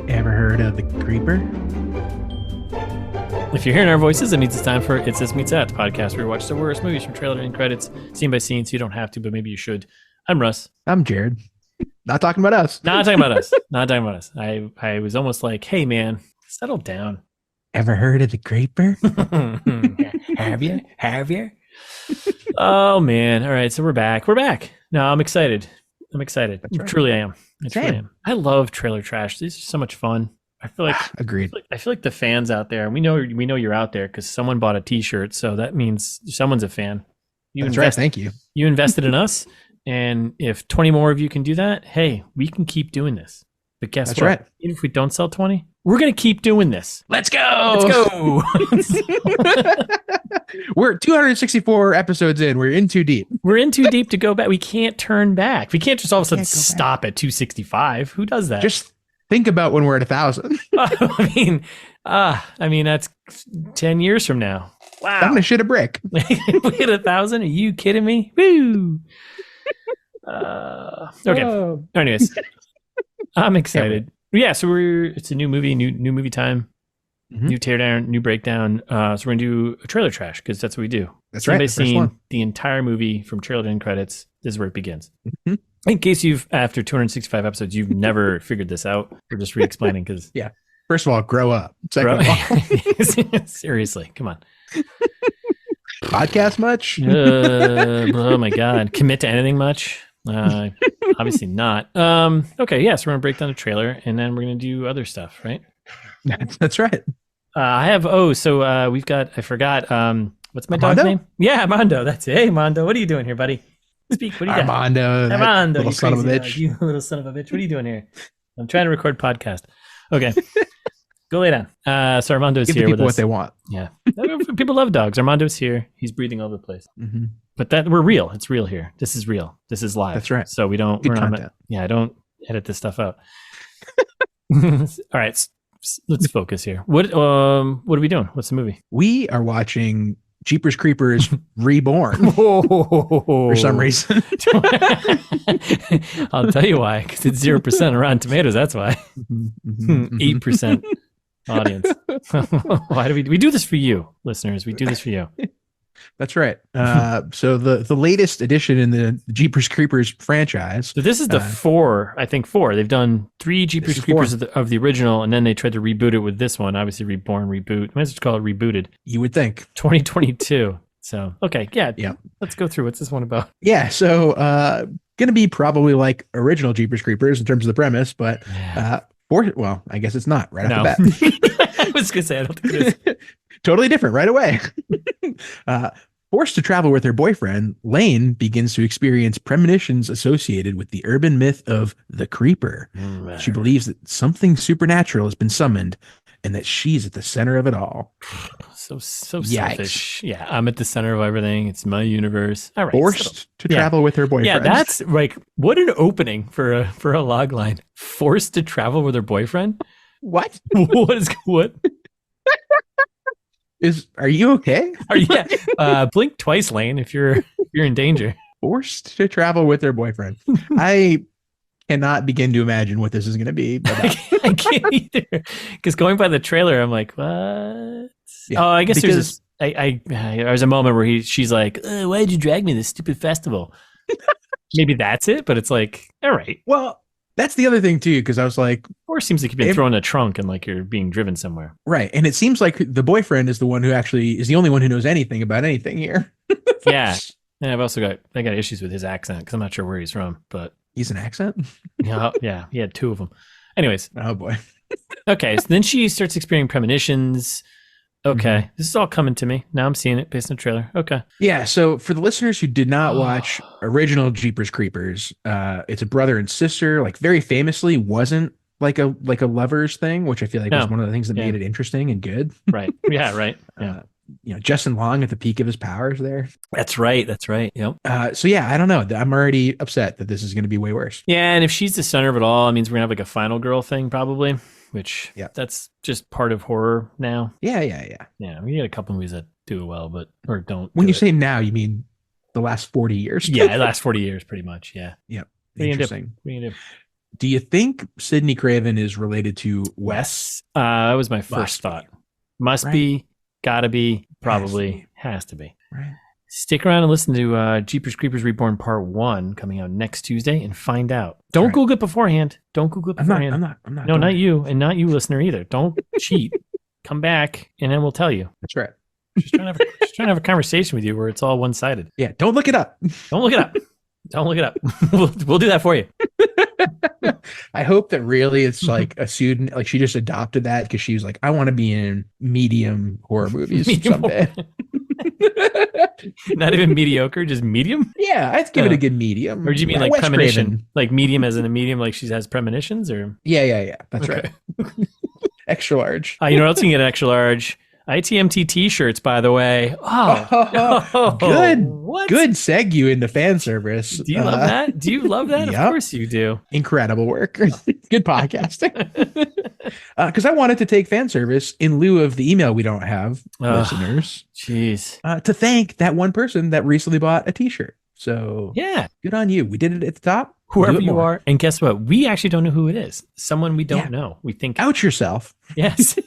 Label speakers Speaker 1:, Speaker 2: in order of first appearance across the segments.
Speaker 1: Ever heard of the creeper?
Speaker 2: If you're hearing our voices, it means it's time for It's This Meets That, the podcast where we watch the worst movies from trailer and credits, scene by scene, so you don't have to, but maybe you should. I'm Russ.
Speaker 1: I'm Jared. Not talking about us.
Speaker 2: Not talking about us. Not talking about us. I was almost like, hey, man, settle down.
Speaker 1: Ever heard of the creeper?
Speaker 2: Have you? Oh, man. All right, so we're back. No, I'm excited. Right. Truly, I am. I love trailer trash. These are so much fun. I feel like
Speaker 1: agreed.
Speaker 2: I feel like the fans out there. We know you're out there because someone bought a T-shirt, so that means someone's a fan.
Speaker 1: That's right. Thank you.
Speaker 2: You invested in us, and if 20 more of you can do that, hey, we can keep doing this. But guess
Speaker 1: That's
Speaker 2: what?
Speaker 1: right.
Speaker 2: Even if we don't sell 20, we're gonna keep doing this.
Speaker 1: Let's go. We're 264 episodes in. We're in too deep.
Speaker 2: We're in too deep to go back. We can't turn back. We can't just all of a sudden stop at 265. Who does that?
Speaker 1: Just think about when we're at 1,000.
Speaker 2: I mean, that's 10 years from now. Wow.
Speaker 1: I'm gonna shit a brick.
Speaker 2: We hit 1,000. Are you kidding me? Woo. Okay.
Speaker 1: Oh.
Speaker 2: Anyways, I'm excited. Yeah. So it's a new movie, new movie time, new teardown, new breakdown. So we're gonna do a trailer trash because that's what we do.
Speaker 1: That's right.
Speaker 2: Somebody's seen the entire movie from trailer to end credits. This is where it begins. Mm-hmm. In case after 265 episodes, you've never figured this out. We're just re-explaining because
Speaker 1: yeah. First of all, grow up. Second of
Speaker 2: all, seriously, come on.
Speaker 1: Podcast much?
Speaker 2: Oh my God. Commit to anything much? Obviously not. Okay, yeah, so we're gonna break down the trailer and then we're gonna do other stuff, right?
Speaker 1: That's right.
Speaker 2: We've got, I forgot, what's my dog's name? Yeah, Armando. That's it. Hey, Armando, what are you doing here, buddy? Speak. What do you got? Armando,
Speaker 1: little son of a bitch.
Speaker 2: You little son of a bitch. What are you doing here? I'm trying to record podcast. Okay. Go lay down. So Armando's
Speaker 1: Give
Speaker 2: here
Speaker 1: the
Speaker 2: with
Speaker 1: people
Speaker 2: us.
Speaker 1: what they want.
Speaker 2: Yeah. People love dogs. Armando's here. He's breathing all over the place.
Speaker 1: Mm-hmm.
Speaker 2: But we're real. It's real here. This is real. This is live.
Speaker 1: That's right.
Speaker 2: So we don't.
Speaker 1: Good content.
Speaker 2: I don't edit this stuff out. All right. Let's focus here. What are we doing? What's the movie?
Speaker 1: We are watching Jeepers Creepers Reborn for some reason.
Speaker 2: I'll tell you why, because it's 0% on Rotten Tomatoes. That's why. 8% audience. Why do we do this for you, listeners? We do this for you.
Speaker 1: That's right. So the latest edition in the Jeepers Creepers franchise.
Speaker 2: So this is the four. They've done 3 Jeepers Creepers of the original, and then they tried to reboot it with this one. Obviously, Reborn, reboot. Might as well call it rebooted.
Speaker 1: You would think.
Speaker 2: 2022. So okay, yeah. Let's go through. What's this one about?
Speaker 1: Yeah. So gonna be probably like original Jeepers Creepers in terms of the premise, but I guess it's not right off the bat.
Speaker 2: I was gonna say I don't think it is.
Speaker 1: Totally different right away. Forced to travel with her boyfriend, Lane begins to experience premonitions associated with the urban myth of the creeper. She believes that something supernatural has been summoned and that she's at the center of it all.
Speaker 2: So selfish. Yeah, I'm at the center of everything. It's my universe. All right.
Speaker 1: Forced to travel with her boyfriend.
Speaker 2: Yeah, that's like, what an opening for a log line. Forced to travel with her boyfriend?
Speaker 1: What?
Speaker 2: What?
Speaker 1: Are you okay?
Speaker 2: Blink twice, Lane, if you're in danger.
Speaker 1: Forced to travel with her boyfriend. I cannot begin to imagine what this is going to be.
Speaker 2: I can't either. Because going by the trailer, I'm like, what? Yeah, I guess there's a moment where she's like, why did you drag me to this stupid festival? Maybe that's it, but it's like, all right.
Speaker 1: Well, that's the other thing too, because I was like,
Speaker 2: or it seems like you've been thrown in a trunk and like you're being driven somewhere.
Speaker 1: Right. And it seems like the boyfriend is the one who actually is the only one who knows anything about anything here.
Speaker 2: Yeah. And I've also got issues with his accent because I'm not sure where he's from, but
Speaker 1: he's an accent.
Speaker 2: Yeah. He had 2 of them. Anyways.
Speaker 1: Oh boy.
Speaker 2: Okay. So then she starts experiencing premonitions. Okay. This is all coming to me. Now I'm seeing it based on the trailer. Okay.
Speaker 1: Yeah. So for the listeners who did not watch original Jeepers Creepers, it's a brother and sister, like very famously wasn't like a lovers thing, which I feel like was one of the things that made it interesting and good.
Speaker 2: Right. Yeah. Right. Yeah.
Speaker 1: Justin Long at the peak of his powers there.
Speaker 2: That's right. Yep.
Speaker 1: So yeah, I don't know. I'm already upset that this is going to be way worse.
Speaker 2: Yeah. And if she's the center of it all, it means we're going to have like a final girl thing probably. Which that's just part of horror now.
Speaker 1: Yeah.
Speaker 2: We get a couple movies that do it well, or don't.
Speaker 1: When you say now, you mean the the last 40 years.
Speaker 2: Yeah, the last 40 years, pretty much. Yeah.
Speaker 1: Yep.
Speaker 2: Interesting.
Speaker 1: Do you think Sydney Craven is related to Wes?
Speaker 2: That was my first thought. Must be, gotta be, probably, has to be.
Speaker 1: Right.
Speaker 2: Stick around and listen to Jeepers Creepers Reborn Part 1 coming out next Tuesday and find out. Don't Google it beforehand. I'm not. No, not you, and not you, listener, either. Don't cheat. Come back, and then we'll tell you.
Speaker 1: That's right.
Speaker 2: Just trying to have a conversation with you where it's all one-sided.
Speaker 1: Yeah, don't look it up.
Speaker 2: Don't look it up. We'll do that for you.
Speaker 1: I hope that really it's like a student, like she just adopted that because she was like, I want to be in medium horror movies someday.
Speaker 2: Not even mediocre, just medium?
Speaker 1: Yeah, I'd give it a good medium.
Speaker 2: Or do you mean like Wes premonition? Craven. Like medium as in a medium, like she has premonitions? Or
Speaker 1: Yeah. That's right. Extra large.
Speaker 2: You know what else you can get extra large? ITMT t-shirts, by the way.
Speaker 1: Good segue into fan service.
Speaker 2: Do you love that? Do you love that? Yep. Of course you do.
Speaker 1: Incredible work. Good podcasting. Because I wanted to take fan service in lieu of the email we don't have, listeners.
Speaker 2: Jeez.
Speaker 1: To thank that one person that recently bought a t-shirt. So
Speaker 2: yeah,
Speaker 1: good on you. We did it at the top.
Speaker 2: Whoever you are. And guess what? We actually don't know who it is. Someone we don't know. We think.
Speaker 1: Out yourself.
Speaker 2: Yes.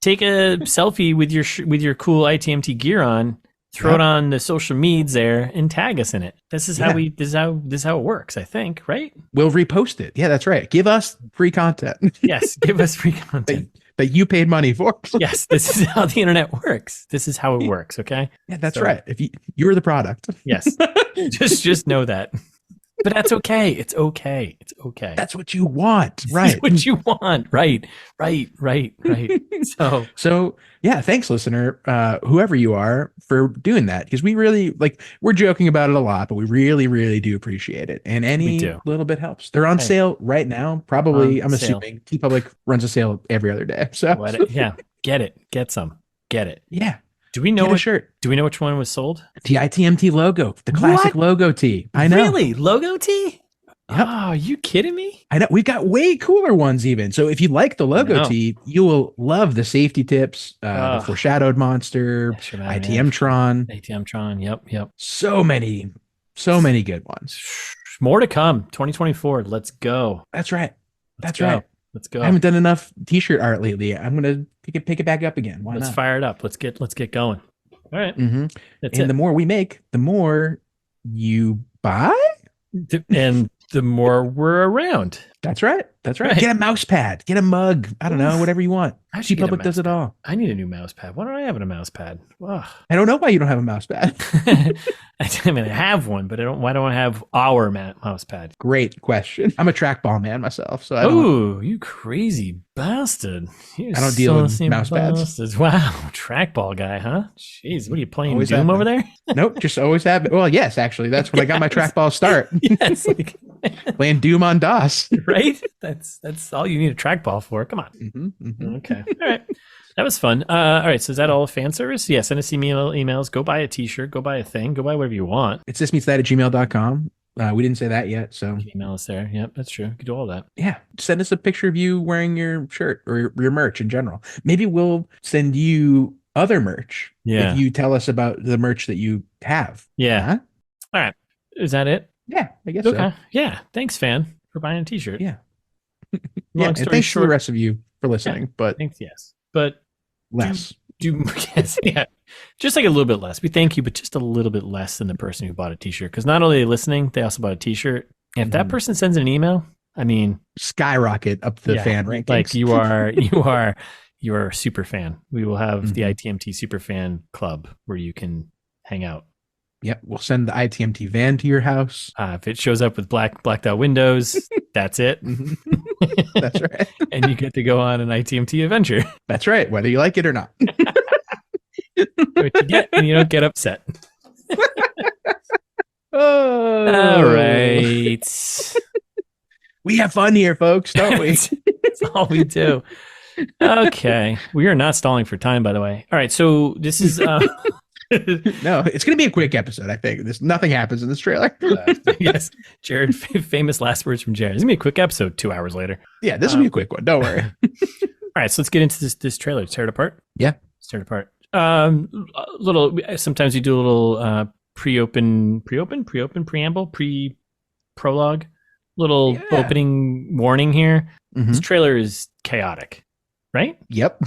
Speaker 2: Take a selfie with your cool ITMT gear on, throw it on the social medias there, and tag us in it. This is how it works, I think, right?
Speaker 1: We'll repost it. Yeah, that's right. Give us free content.
Speaker 2: Yes, give us free content.
Speaker 1: that you paid money for.
Speaker 2: Yes, this is how the internet works. This is how it works, okay?
Speaker 1: Yeah, that's right. If you're the product.
Speaker 2: Yes. just know that. But that's okay. It's okay.
Speaker 1: That's what you want. Right.
Speaker 2: That's what you want. Right.
Speaker 1: So yeah, thanks, listener, whoever you are, for doing that. Because we really, we're joking about it a lot, but we really, really do appreciate it. And any little bit helps. They're on sale right now. Probably, I'm assuming T-Public runs a sale every other day. So
Speaker 2: yeah, get it. Get some. Get it.
Speaker 1: Yeah.
Speaker 2: Do we know Do we know which one was sold?
Speaker 1: The ITMT logo, the classic logo tee. I know.
Speaker 2: Really? Logo tee? Yep. Oh, are you kidding me?
Speaker 1: I know. We've got way cooler ones even. So if you like the logo tee, you will love the safety tips, the foreshadowed monster, ITM-tron.
Speaker 2: ITM-tron. Yep.
Speaker 1: So many good ones.
Speaker 2: More to come. 2024. Let's go.
Speaker 1: That's right.
Speaker 2: Let's go.
Speaker 1: I haven't done enough t-shirt art lately. I'm going to pick it back up again.
Speaker 2: Let's fire it up. Let's get going. All right.
Speaker 1: Mm-hmm. The more we make, the more you buy.
Speaker 2: And the more we're around.
Speaker 1: That's right. Get a mouse pad. Get a mug. I don't know, whatever you want. T-Public does it all.
Speaker 2: I need a new mouse pad. Why don't I have a mouse pad? Ugh.
Speaker 1: I don't know why you don't have a mouse pad.
Speaker 2: I mean, I have one, but why don't I have our mouse pad?
Speaker 1: Great question. I'm a trackball man myself, so
Speaker 2: you crazy bastard!
Speaker 1: I don't deal with mouse pads.
Speaker 2: Wow, trackball guy, huh? Jeez, what are you playing, Doom over there?
Speaker 1: Nope, just always have it. Well, yes, actually, that's when I got my trackball start.
Speaker 2: Yes,
Speaker 1: playing Doom on DOS.
Speaker 2: Right? That's all you need a trackball for. Come on.
Speaker 1: Mm-hmm.
Speaker 2: Okay. All right. That was fun. All right. So is that all fan service? Yeah. Send us emails. Go buy a t-shirt. Go buy a thing. Go buy whatever you want.
Speaker 1: It's thismeetsthat@gmail.com. We didn't say that yet. So
Speaker 2: email us there. Yep. That's true. You can do all that.
Speaker 1: Yeah. Send us a picture of you wearing your shirt or your merch in general. Maybe we'll send you other merch.
Speaker 2: Yeah.
Speaker 1: If you tell us about the merch that you have.
Speaker 2: Yeah. Huh? All right. Is that it?
Speaker 1: Yeah. I guess so.
Speaker 2: Yeah. Thanks, fan, for buying a t-shirt.
Speaker 1: Yeah. And thanks to the rest of you for listening. But
Speaker 2: thanks, yes. But
Speaker 1: less.
Speaker 2: Yes, yeah. Just like a little bit less. We thank you, but just a little bit less than the person who bought a t-shirt. Because not only are they listening, they also bought a t-shirt. And if that person sends an email, I mean,
Speaker 1: skyrocket up the fan rankings.
Speaker 2: Like you are a super fan. We will have the ITMT super fan club where you can hang out.
Speaker 1: Yep, we'll send the ITMT van to your house.
Speaker 2: If it shows up with blacked out windows, that's it.
Speaker 1: That's right.
Speaker 2: And you get to go on an ITMT adventure.
Speaker 1: That's right, whether you like it or not.
Speaker 2: What you get, and you don't get upset.
Speaker 1: All
Speaker 2: right.
Speaker 1: We have fun here, folks, don't we?
Speaker 2: That's all we do. Okay. We are not stalling for time, by the way. All right, so this is...
Speaker 1: No, it's going to be a quick episode, I think. Nothing happens in this trailer.
Speaker 2: Yes. Jared, famous last words from Jared. It's going to be a quick episode 2 hours later.
Speaker 1: Yeah, this will be a quick one. Don't worry.
Speaker 2: All right, so let's get into this trailer. Tear it apart?
Speaker 1: Yeah.
Speaker 2: Tear it apart. Sometimes we do a little preamble, prologue, little
Speaker 1: Yeah.
Speaker 2: opening warning here.
Speaker 1: Mhm.
Speaker 2: This trailer is chaotic, right?
Speaker 1: Yep.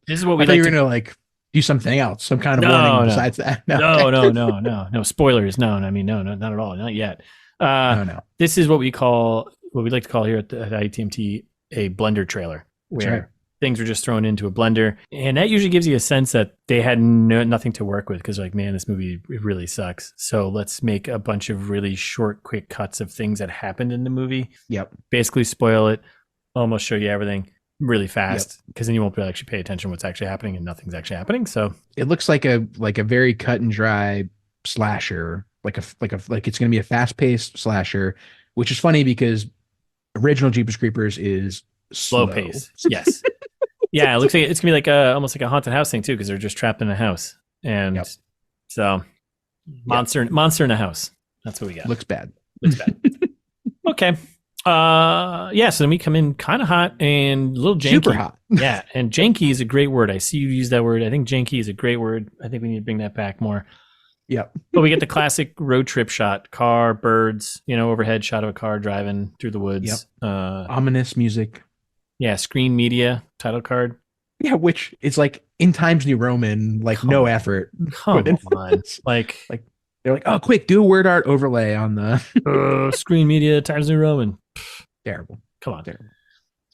Speaker 2: This is what
Speaker 1: I
Speaker 2: we
Speaker 1: thought
Speaker 2: like
Speaker 1: you were
Speaker 2: to.
Speaker 1: gonna like do something else, some kind of
Speaker 2: No,
Speaker 1: warning
Speaker 2: no,
Speaker 1: besides that.
Speaker 2: no,
Speaker 1: Okay.
Speaker 2: no spoilers. No, I mean, no, not at all, not yet.
Speaker 1: No.
Speaker 2: This is what we like to call here at ITMT a blender trailer, where
Speaker 1: right.
Speaker 2: things were just thrown into a blender, and that usually gives you a sense that they had nothing to work with, because like, man, this movie it really sucks. So let's make a bunch of really short, quick cuts of things that happened in the movie.
Speaker 1: Yep.
Speaker 2: Basically, spoil it, almost show you everything really fast, because then you won't be able to actually pay attention to what's actually happening, and nothing's actually happening. So
Speaker 1: It looks like a very cut and dry slasher, like it's gonna be a fast paced slasher, which is funny because original Jeepers Creepers is
Speaker 2: slow pace. Yes. Yeah, it looks like it's gonna be like almost like a haunted house thing too, because they're just trapped in a house, and so monster in a house. That's what we got.
Speaker 1: Looks bad.
Speaker 2: Okay. So then we come in kind of hot and a little janky.
Speaker 1: Super hot.
Speaker 2: Yeah, and janky is a great word. I see you use that word. I think janky is a great word. I think we need to bring that back more.
Speaker 1: Yep.
Speaker 2: But we get the classic road trip shot: car, birds, overhead shot of a car driving through the woods.
Speaker 1: Yep. Ominous music.
Speaker 2: Yeah, screen media title card.
Speaker 1: Yeah, which is like in Times New Roman, like no effort.
Speaker 2: Come on. Like
Speaker 1: they're like, oh, quick, do a word art overlay on the
Speaker 2: screen media Times New Roman.
Speaker 1: Terrible.
Speaker 2: Come on.
Speaker 1: Terrible.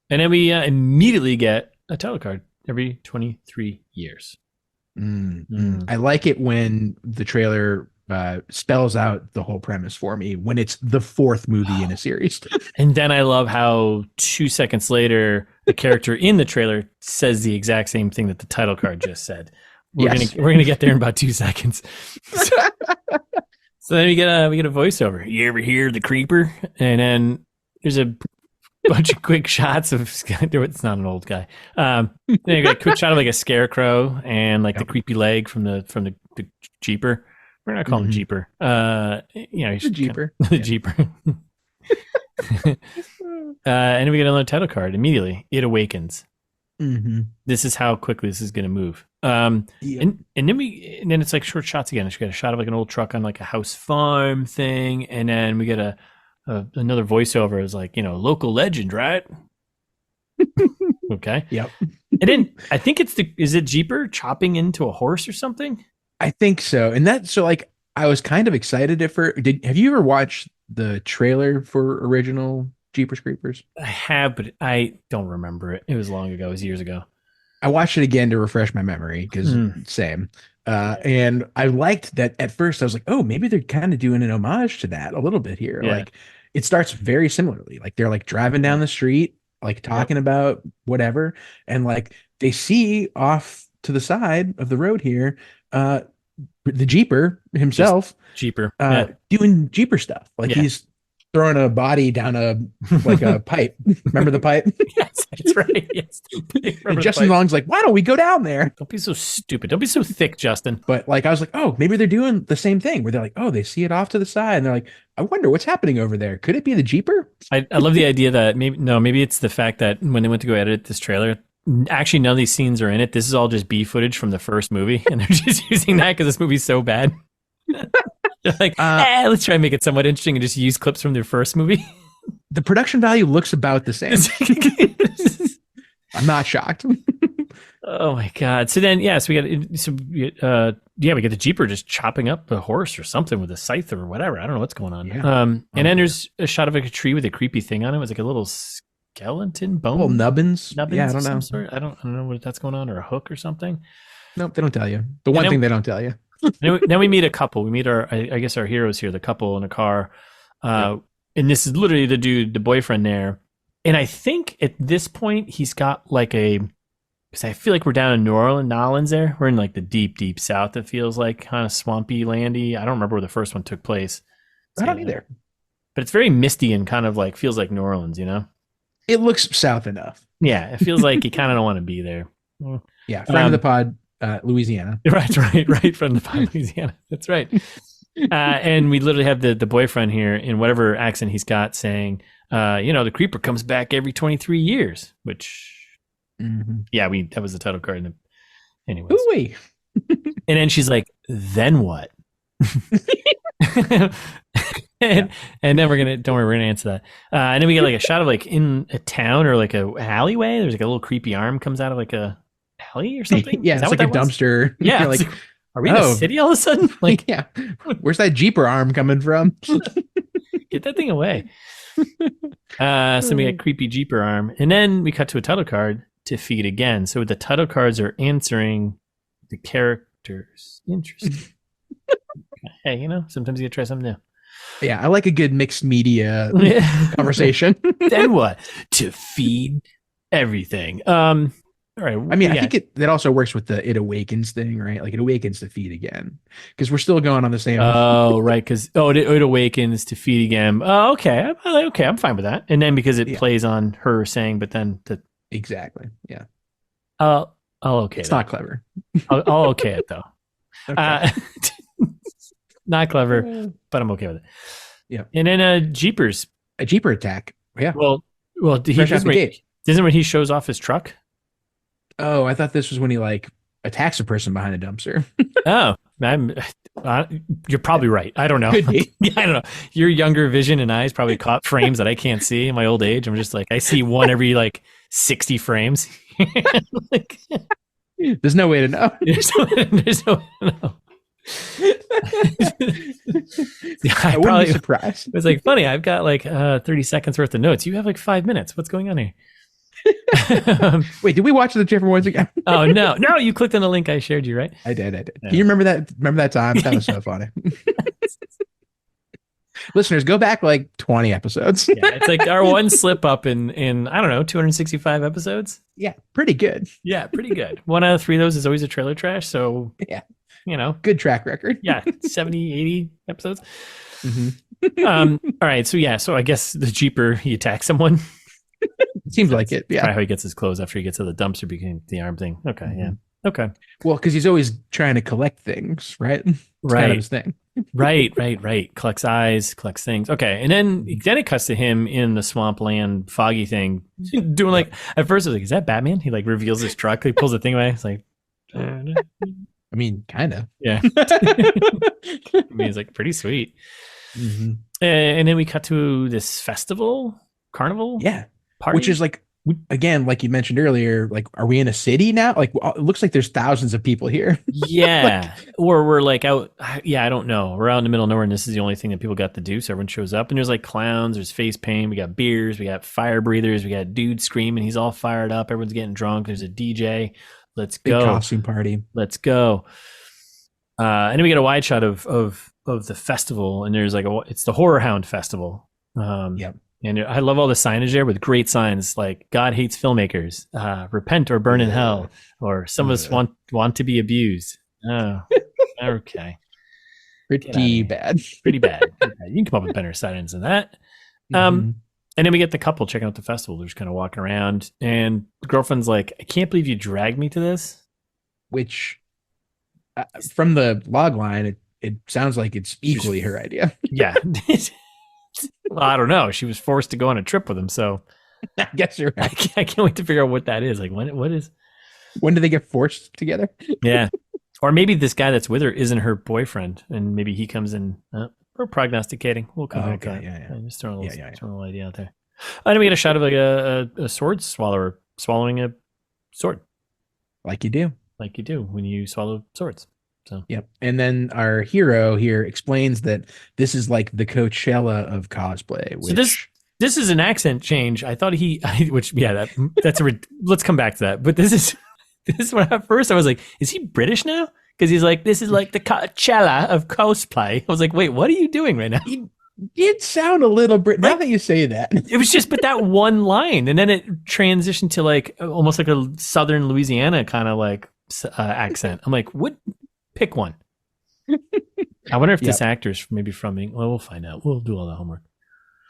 Speaker 2: And then we immediately get a title card every 23 years.
Speaker 1: I like it when the trailer spells out the whole premise for me, when it's the fourth movie in a series.
Speaker 2: And then I love how 2 seconds later, the character in the trailer says the exact same thing that the title card just said. We're gonna get there in about 2 seconds. So then we get a voiceover. You ever hear the creeper? And then there's a bunch of quick shots of it's not an old guy. Then you got a quick shot of like a scarecrow and like the creepy leg from the Jeeper. We're not calling him Jeeper. He's
Speaker 1: the Jeeper.
Speaker 2: The Jeeper. And then we get another title card immediately. It awakens.
Speaker 1: Mm-hmm.
Speaker 2: This is how quickly this is going to move. And then it's like short shots again. She got a shot of like an old truck on like a house farm thing, and then we get another voiceover. Is like, local legend, right? Okay.
Speaker 1: Yep.
Speaker 2: And then I think is it Jeeper chopping into a horse or something?
Speaker 1: I think so. And I was kind of excited have you ever watched the trailer for original Jeepers Creepers?
Speaker 2: I have, but I don't remember it. It was long ago. It was years ago.
Speaker 1: I watched it again to refresh my memory because same. And I liked that at first. I was like, oh, maybe they're kind of doing an homage to that a little bit here. Yeah. Like it starts very similarly. Like they're like driving down the street, like talking about whatever. And like they see off to the side of the road here, the Jeeper himself, doing Jeeper stuff. Like he's throwing a body down a pipe. Remember the pipe?
Speaker 2: Yes, that's right. Yes.
Speaker 1: And Justin Long's like, why don't we go down there?
Speaker 2: Don't be so stupid. Don't be so thick, Justin.
Speaker 1: But like, I was like, oh, maybe they're doing the same thing where they're like, oh, they see it off to the side. And they're like, I wonder what's happening over there. Could it be the Jeeper?
Speaker 2: I love the idea that maybe it's the fact that when they went to go edit this trailer, actually none of these scenes are in it. This is all just B footage from the first movie. And they're just using that because this movie's so bad. They're like, let's try and make it somewhat interesting and just use clips from their first movie.
Speaker 1: The production value looks about the same. I'm not shocked.
Speaker 2: Oh my god! So then, we get the Jeeper just chopping up a horse or something with a scythe or whatever. I don't know what's going on.
Speaker 1: Yeah.
Speaker 2: And then there's a shot of like a tree with a creepy thing on it. It was like a little skeleton bone,
Speaker 1: little nubbins.
Speaker 2: Yeah, I don't know. I don't know what that's going on, or a hook or something.
Speaker 1: Nope, they don't tell you. The one thing they don't tell you.
Speaker 2: Then we meet a couple. We meet our heroes here, the couple in a car. And this is literally the dude, the boyfriend there. And I think at this point, he's got like because I feel like we're down in Nolans there. We're in like the deep, deep south. It feels like kind of swampy, landy. I don't remember where the first one took place.
Speaker 1: I don't either.
Speaker 2: But it's very misty and kind of like feels like New Orleans,
Speaker 1: It looks south enough.
Speaker 2: Yeah, it feels like you kind of don't want to be there.
Speaker 1: Yeah, friend of the pod, Louisiana.
Speaker 2: Right, friend of the pod, Louisiana. That's right. And we literally have the boyfriend here in whatever accent he's got saying, the creeper comes back every 23 years, which, that was the title card. Anyways.
Speaker 1: Ooh-wee.
Speaker 2: And then she's like, then what? and then don't worry, we're gonna answer that. And then we get like a shot of like in a town or like a alleyway. There's like a little creepy arm comes out of like a alley or something.
Speaker 1: Yeah, it's like a dumpster.
Speaker 2: Yeah,
Speaker 1: You're like,
Speaker 2: are we in a city all of a sudden? Like,
Speaker 1: yeah, where's that Jeeper arm coming from?
Speaker 2: Get that thing away. So we get creepy Jeeper arm, and then we cut to a title card to feed again. So the title cards are answering the characters. Interesting. Hey, you know, sometimes you gotta try something new.
Speaker 1: Yeah, I like a good mixed media conversation.
Speaker 2: Then what? To feed everything. All right.
Speaker 1: I mean, I think that also works with the It Awakens thing, right? Like it awakens to feed again, because we're still going on the same.
Speaker 2: Oh, right. Because it awakens to feed again. Oh, okay. Okay, I'm fine with that. And then because it plays on her saying, but then
Speaker 1: exactly. Yeah.
Speaker 2: I'll okay.
Speaker 1: It's not clever.
Speaker 2: I'll okay it though.
Speaker 1: Okay.
Speaker 2: Not clever, but I'm okay with it.
Speaker 1: Yeah.
Speaker 2: And then a Jeeper
Speaker 1: attack. Yeah.
Speaker 2: Well, isn't when he shows off his truck?
Speaker 1: Oh, I thought this was when he like attacks a person behind a dumpster.
Speaker 2: Oh, you're probably right. I don't know.
Speaker 1: Could be.
Speaker 2: I don't know. Your younger vision and eyes probably caught frames that I can't see in my old age. I'm just like, I see one every like 60 frames. Like,
Speaker 1: there's no way to know.
Speaker 2: There's no way to know.
Speaker 1: I wouldn't be surprised.
Speaker 2: It's like funny. I've got like 30 seconds worth of notes. You have like 5 minutes. What's going on here?
Speaker 1: Wait, did we watch the different ones again?
Speaker 2: Oh no, you clicked on the link I shared you, right?
Speaker 1: I did. Yeah. Can you remember that time? That was so funny. Listeners, go back like 20 episodes.
Speaker 2: Yeah, it's like our one slip up in I don't know, 265 episodes.
Speaker 1: Yeah, pretty good.
Speaker 2: Yeah, pretty good. 1 out of 3 of those is always a trailer trash. So
Speaker 1: yeah,
Speaker 2: you know,
Speaker 1: good track record.
Speaker 2: Yeah, 70, 80 episodes.
Speaker 1: Mm-hmm.
Speaker 2: All right, so I guess the Jeeper, he attacks someone.
Speaker 1: Seems like it. Yeah.
Speaker 2: Probably how he gets his clothes after he gets to the dumpster, became the arm thing. Okay. Mm-hmm. Yeah. Okay.
Speaker 1: Well, because he's always trying to collect things, right? It's kind of his thing.
Speaker 2: Right. Collects eyes, collects things. Okay. And then it cuts to him in the swampland foggy thing, doing like, at first I was like, is that Batman? He like reveals his truck, he pulls the thing away. It's like,
Speaker 1: I mean, kind of.
Speaker 2: Yeah. I mean, it's like pretty sweet.
Speaker 1: Mm-hmm.
Speaker 2: And then we cut to this carnival.
Speaker 1: Yeah.
Speaker 2: Party?
Speaker 1: Which is like, again, like you mentioned earlier, like, are we in a city now? Like, it looks like there's thousands of people here.
Speaker 2: Yeah. Or we're like out. Yeah, I don't know. We're out in the middle of nowhere, and this is the only thing that people got to do. So everyone shows up, and there's like clowns, there's face paint, we got beers, we got fire breathers, we got dudes screaming. He's all fired up. Everyone's getting drunk. There's a DJ. Let's go.
Speaker 1: Big costume party.
Speaker 2: Let's go. And then we get a wide shot of the festival, and there's like it's the Horror Hound Festival.
Speaker 1: Yep.
Speaker 2: And I love all the signage there with great signs like "God hates filmmakers," "Repent or burn in hell," or "Some of us want to be abused." Oh, okay.
Speaker 1: Pretty bad.
Speaker 2: Pretty bad. You can come up with better signs than that. And then we get the couple checking out the festival. They're just kind of walking around, and the girlfriend's like, "I can't believe you dragged me to this."
Speaker 1: Which, from the log line, it sounds like it's equally her idea.
Speaker 2: Yeah. Well, I don't know. She was forced to go on a trip with him, so
Speaker 1: I guess you're right.
Speaker 2: I can't wait to figure out what that is. Like, when
Speaker 1: do they get forced together?
Speaker 2: Yeah, or maybe this guy that's with her isn't her boyfriend, and maybe he comes in. We're prognosticating. We'll come back to that.
Speaker 1: Yeah.
Speaker 2: I'm just throwing a little idea out there. And then we get a shot of like a sword swallower swallowing a sword,
Speaker 1: like you do
Speaker 2: when you swallow swords. So
Speaker 1: yep. And then our hero here explains that this is like the Coachella of cosplay. Which...
Speaker 2: So this is an accent change. I thought that's let's come back to that. But this is when at first I was like, is he British now? Because he's like, this is like the Coachella of cosplay. I was like, wait, what are you doing right now?
Speaker 1: He did sound a little British. Now that you say that,
Speaker 2: it was just but that one line, and then it transitioned to like almost like a Southern Louisiana kind of like accent. I'm like, what? Pick one. I wonder if this actor's maybe from England. Well, we'll find out. We'll do all the homework.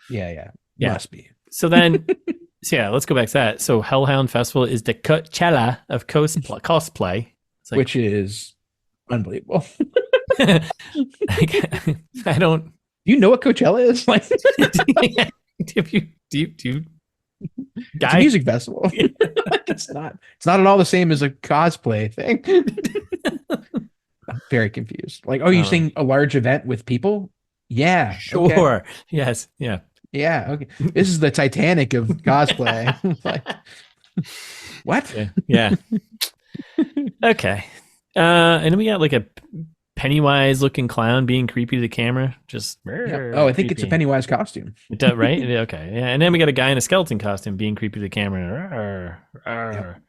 Speaker 1: Yeah. Must be.
Speaker 2: So then, let's go back to that. So Hellhound Festival is the Coachella of cosplay. Like,
Speaker 1: which is unbelievable.
Speaker 2: I don't.
Speaker 1: Do you know what Coachella is? Like,
Speaker 2: do you
Speaker 1: it's a music festival. It's not at all the same as a cosplay thing. I'm very confused. Like, oh, you saying a large event with people? Yeah.
Speaker 2: Sure.
Speaker 1: Okay.
Speaker 2: Yes. Yeah.
Speaker 1: Yeah. Okay. This is the Titanic of cosplay. Like, what?
Speaker 2: Yeah. Yeah. Okay. And then we got like a Pennywise looking clown being creepy to the camera. Just
Speaker 1: Yeah. Oh, I think it's a
Speaker 2: creepy.
Speaker 1: Pennywise costume.
Speaker 2: It does, right? Okay. Yeah. And then we got a guy in a skeleton costume being creepy to the camera.
Speaker 1: Yep.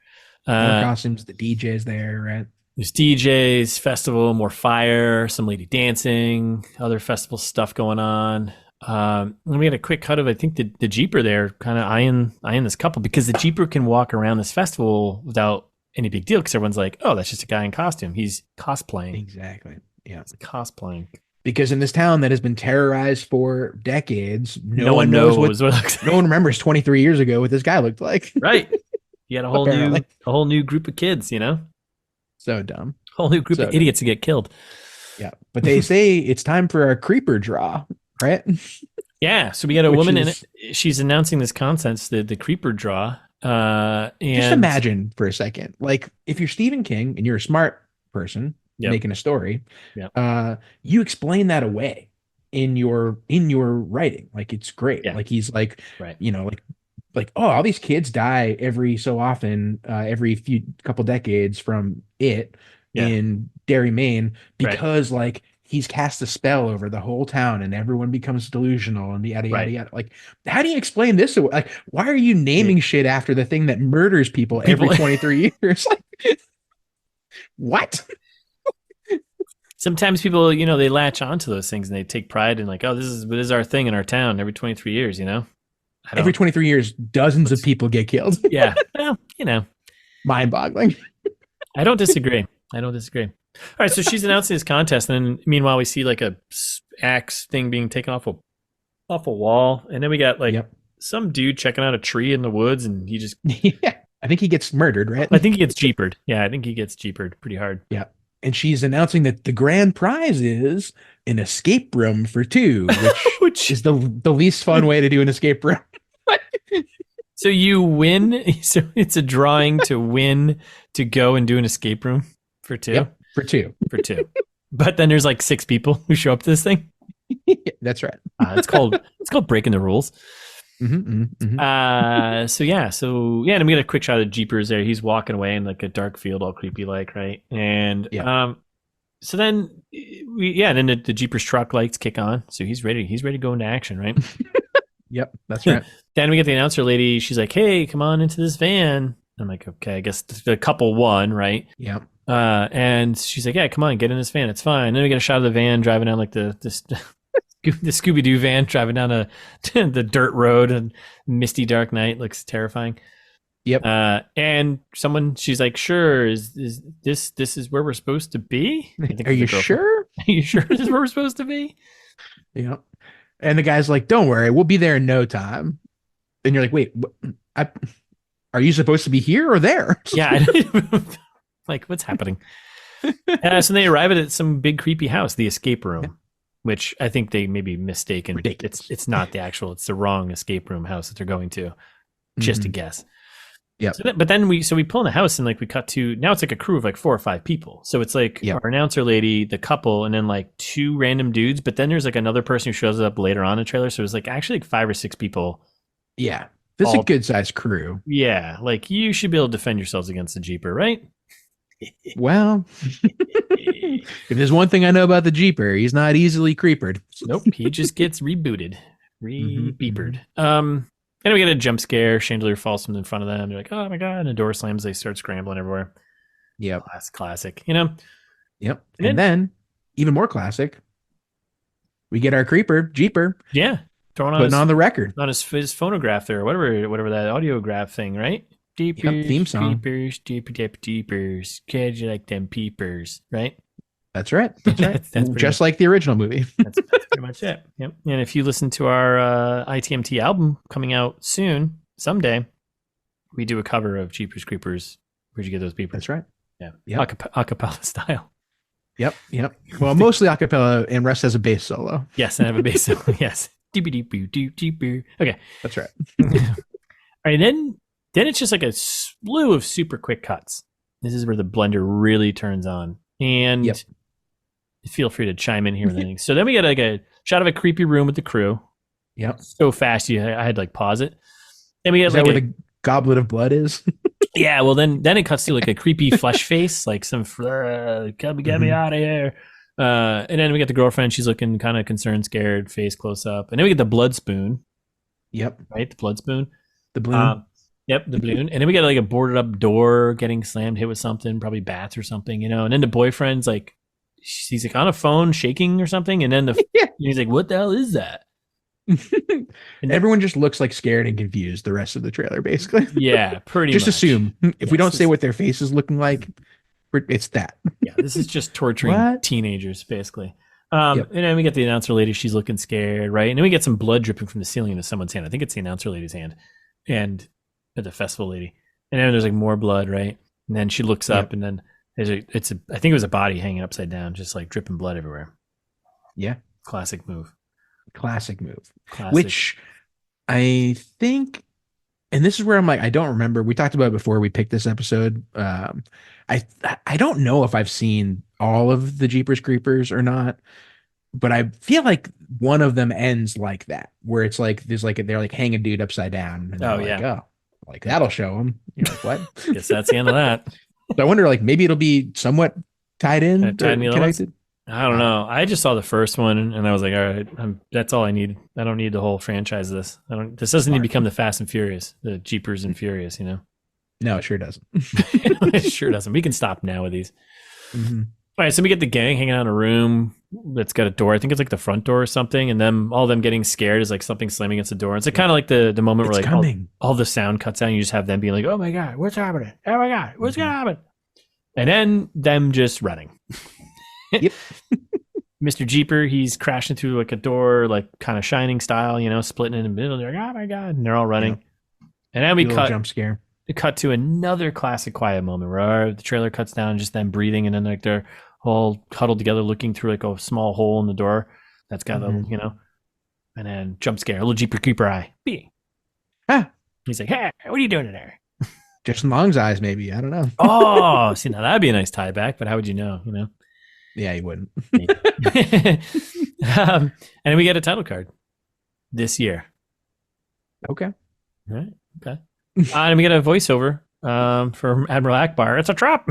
Speaker 1: More costumes. The DJ's there, right?
Speaker 2: There's DJs, festival, more fire, some lady dancing, other festival stuff going on. And we had a quick cut of, I think, the Jeeper there kind of eyeing this couple, because the Jeeper can walk around this festival without any big deal, because everyone's like, oh, that's just a guy in costume. He's cosplaying.
Speaker 1: Exactly. Yeah.
Speaker 2: It's cosplaying.
Speaker 1: Because in this town that has been terrorized for decades, no one
Speaker 2: knows
Speaker 1: what
Speaker 2: it looks like.
Speaker 1: No one remembers 23 years ago what this guy looked like.
Speaker 2: Right. You had a whole new group of kids, you know?
Speaker 1: So dumb.
Speaker 2: Whole new group of idiots to get killed.
Speaker 1: Yeah. But they say it's time for a creeper draw, right?
Speaker 2: Yeah. So we got a woman in it. She's announcing this concept, the creeper draw. And
Speaker 1: just imagine for a second, like if you're Stephen King and you're a smart person making a story, you explain that away in your writing. Like it's great.
Speaker 2: Yeah.
Speaker 1: Like he's like, like, oh, all these kids die every so often, every couple decades from it in Derry, Maine, because like he's cast a spell over the whole town and everyone becomes delusional and yada, yada, yada. Like, how do you explain this? Like, why are you naming shit after the thing that murders people every 23 years? Like, what?
Speaker 2: Sometimes people, they latch onto those things and they take pride in like, oh, this is our thing in our town every 23 years, Every 23 years, dozens of people get killed. Yeah. Well,
Speaker 1: mind-boggling.
Speaker 2: I don't disagree. All right, so she's announcing this contest, and then meanwhile we see like a axe thing being taken off a wall, and then we got like some dude checking out a tree in the woods, and he just
Speaker 1: I think he gets murdered, right?
Speaker 2: I think he gets jeepered. Yeah, I think he gets jeepered pretty hard.
Speaker 1: Yeah. And she's announcing that the grand prize is an escape room for two, which is the least fun way to do an escape room.
Speaker 2: So you win. So it's a drawing to win to go and do an escape room for two.
Speaker 1: Yep, for two.
Speaker 2: But then there's like 6 people who show up to this thing.
Speaker 1: That's right.
Speaker 2: It's called breaking the rules.
Speaker 1: Mm-hmm, mm-hmm.
Speaker 2: So and we got a quick shot of Jeepers there. He's walking away in like a dark field, all creepy like, right? And so then then the Jeepers truck lights kick on. So he's ready to go into action, right?
Speaker 1: Yep, that's right.
Speaker 2: Then we get the announcer lady. She's like, "Hey, come on into this van." I'm like, "Okay, I guess the couple won, right?"
Speaker 1: Yep.
Speaker 2: And she's like, "Yeah, come on, get in this van. It's fine." And then we get a shot of the van driving down like the Scooby-Doo van driving down the dirt road, and misty dark night, looks terrifying.
Speaker 1: Yep.
Speaker 2: And she's like, "Sure, is this is where we're supposed to be?"
Speaker 1: Are you sure?
Speaker 2: Are you sure this is where we're supposed to be?
Speaker 1: Yep. And the guy's like, "Don't worry, we'll be there in no time." And you're like, "Wait, are you supposed to be here or there?"
Speaker 2: Yeah. Like, what's happening? So they arrive at some big creepy house, the escape room, which I think they may be mistaken.
Speaker 1: Ridiculous.
Speaker 2: It's not the actual, it's the wrong escape room house that they're going to. Just a guess.
Speaker 1: Yeah.
Speaker 2: But then we pull in the house and like we cut to, now it's like a crew of like 4 or 5 people. So it's like our announcer lady, the couple, and then like 2 random dudes. But then there's like another person who shows up later on in the trailer. So it's like actually like 5 or 6 people.
Speaker 1: Yeah. This is a good sized crew.
Speaker 2: Yeah. Like you should be able to defend yourselves against the Jeeper, right?
Speaker 1: Well, if there's one thing I know about the Jeeper, he's not easily creepered.
Speaker 2: Nope. He just gets rebooted. Re-beepered. And we get a jump scare. Chandelier falls from in front of them. They're like, oh my God. And the door slams. They start scrambling everywhere.
Speaker 1: Yep.
Speaker 2: That's classic, you know?
Speaker 1: Yep. And then, even more classic, we get our Jeeper.
Speaker 2: Yeah.
Speaker 1: Putting on the record.
Speaker 2: On his phonograph there, or whatever that audiograph thing, right? Jeepers,
Speaker 1: theme song.
Speaker 2: Creepers, Jeepers. Kids, you like them peepers, right?
Speaker 1: That's right. That's right.
Speaker 2: That's
Speaker 1: just like the original movie.
Speaker 2: That's pretty much it. Yep. And if you listen to our ITMT album coming out soon, someday, we do a cover of Jeepers Creepers. Where'd you get those peepers?
Speaker 1: That's right.
Speaker 2: Yeah.
Speaker 1: Yep.
Speaker 2: Acapella style.
Speaker 1: Yep. Well, mostly acapella, and Russ has a bass solo.
Speaker 2: Yes, I have a bass solo. Yes. Okay.
Speaker 1: That's right.
Speaker 2: All right. Then it's just like a slew of super quick cuts. This is where the blender really turns on. And feel free to chime in here with anything. So then we get like a shot of a creepy room with the crew.
Speaker 1: Yep.
Speaker 2: So fast, I had to like pause it. Then we get
Speaker 1: Is that where the goblet of blood is?
Speaker 2: Yeah, well then it cuts to like a creepy flesh face, like some get me out of here. And then we get the girlfriend. She's looking kind of concerned, scared, face close up. And then we get the blood spoon.
Speaker 1: Yep.
Speaker 2: Right, the blood spoon.
Speaker 1: The balloon.
Speaker 2: Yep, the balloon. And then we get like a boarded up door getting slammed, hit with something, probably bats or something, you know. And then the boyfriend's like, he's like on a phone shaking or something. And then he's like, what the hell is that?
Speaker 1: And everyone just looks like scared and confused the rest of the trailer, basically.
Speaker 2: Yeah, pretty
Speaker 1: just
Speaker 2: much.
Speaker 1: assume if we don't say what their face is looking like, it's that.
Speaker 2: Yeah, this is just torturing teenagers, basically. And then we get the announcer lady. She's looking scared, right? And then we get some blood dripping from the ceiling into someone's hand. I think it's the announcer lady's hand, and the festival lady. And then there's like more blood, right? And then she looks up, and then I think it was a body hanging upside down, just like dripping blood everywhere.
Speaker 1: Yeah,
Speaker 2: classic move.
Speaker 1: Classic. Which I think, and this is where I'm like, I don't remember. We talked about it before we picked this episode. I don't know if I've seen all of the Jeepers Creepers or not, but I feel like one of them ends like that, where it's like there's like they're like hang a dude upside down. And like that'll show him. You're like, what?
Speaker 2: Guess that's the end of that.
Speaker 1: So I wonder, like maybe it'll be somewhat tied in, or connected.
Speaker 2: I don't know. I just saw the first one and I was like, all right, that's all I need. I don't need the whole franchise of this. This doesn't need to become the Fast and Furious, the Jeepers and Furious, you know?
Speaker 1: No, it sure doesn't.
Speaker 2: It sure doesn't. We can stop now with these. Mm-hmm. All right, so we get the gang hanging out in a room that's got a door. I think it's like the front door or something, and then all of them getting scared is like something slamming against the door. It's like kind of like the moment where like all the sound cuts out and you just have them being like, oh my God, what's happening? Oh my God, what's going to happen? And then them just running.
Speaker 1: Yep.
Speaker 2: Mr. Jeeper, he's crashing through like a door, like kind of Shining style, you know, splitting in the middle. They're like, oh my God. And they're all running. Yep. And then we
Speaker 1: jump scare.
Speaker 2: Cut to another classic quiet moment where the trailer cuts down, just them breathing, and then like they're all huddled together looking through like a small hole in the door that's got a, you know, and then jump scare, a little Jeeper Creeper eye. He's like, hey, what are you doing in there?
Speaker 1: Just Long's eyes, maybe. I don't know.
Speaker 2: Oh, see, now that'd be a nice tie back, but how would you know, you know?
Speaker 1: Yeah, you wouldn't.
Speaker 2: And then we get a title card this year.
Speaker 1: Okay.
Speaker 2: All right. Okay. And we get a voiceover from Admiral Akbar. It's a trap.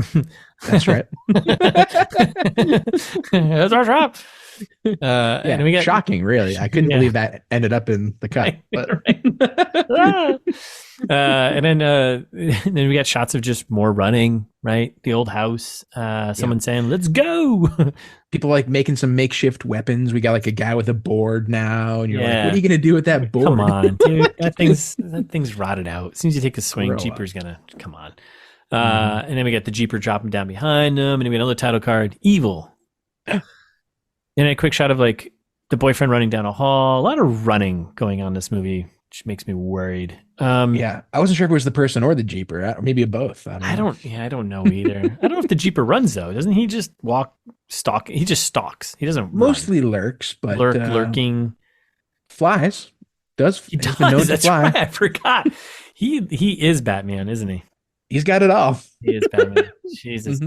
Speaker 1: That's right.
Speaker 2: It's our trap. And we get
Speaker 1: shocking, really. I couldn't believe that ended up in the cut.
Speaker 2: Right. And then we got shots of just more running, right? The old house. Someone saying, "Let's go."
Speaker 1: People like making some makeshift weapons. We got like a guy with a board now, and you're like, "What are you gonna do with that board?"
Speaker 2: Come on, dude. That thing's rotted out. As soon as you take a swing, Jeeper's gonna come on. And then we got the Jeeper dropping down behind them, and then we got another title card, Evil. And a quick shot of like the boyfriend running down a hall. A lot of running going on in this movie, which makes me worried.
Speaker 1: I wasn't sure if it was the person or the Jeeper, or maybe both. I
Speaker 2: don't know either. I don't know if the Jeeper runs though. Doesn't he just stalk? He just stalks. He doesn't
Speaker 1: mostly lurks, but
Speaker 2: lurking.
Speaker 1: Flies. He does.
Speaker 2: That's fly. Right. I forgot. He is Batman, isn't he?
Speaker 1: He's got it all.
Speaker 2: He is Batman. Jesus.